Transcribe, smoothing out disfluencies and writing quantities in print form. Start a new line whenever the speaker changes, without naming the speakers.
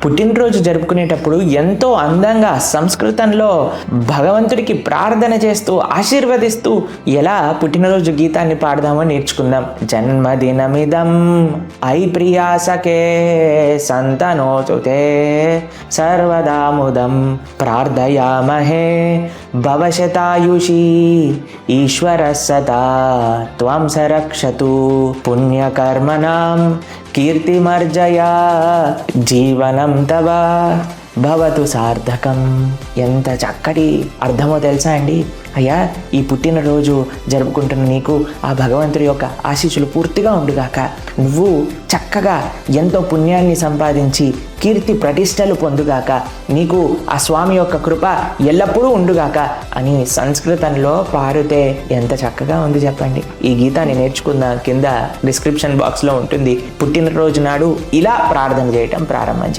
పుట్టినరోజు జరుపుకునేటప్పుడు ఎంతో అందంగా సంస్కృతంలో భగవంతుడికి ప్రార్థన చేస్తూ ఆశీర్వదిస్తూ ఎలా పుట్టినరోజు గీతాన్ని పాడదామో నేర్చుకుందాం. జన్మదినమిదం ఐ ప్రియాసకే సంతనోతుతే సర్వదాముదం ప్రార్థయామహే భవశతాయుషీ ఈశ్వర సదా త్వం సరక్షతు పుణ్యకర్మణాం కీర్తిమర్జయ జీవనం తవ భవతు సార్థకం. ఎంత చక్కటి అర్థమో తెలుసా అండి. అయ్యా, ఈ పుట్టినరోజు జరుపుకుంటున్న నీకు ఆ భగవంతుడి యొక్క ఆశీస్సులు పూర్తిగా ఉండుగాక. నువ్వు చక్కగా ఎంతో పుణ్యాన్ని సంపాదించి కీర్తి ప్రతిష్టలు పొందుగాక. నీకు ఆ స్వామి యొక్క కృప ఎల్లప్పుడూ ఉండుగాక అని సంస్కృతంలో పాడితే ఎంత చక్కగా ఉంది చెప్పండి. ఈ గీతాన్ని నేర్చుకున్న కింద డిస్క్రిప్షన్ బాక్స్లో ఉంటుంది. పుట్టినరోజు నాడు ఇలా ప్రార్థన చేయటం ప్రారంభించండి.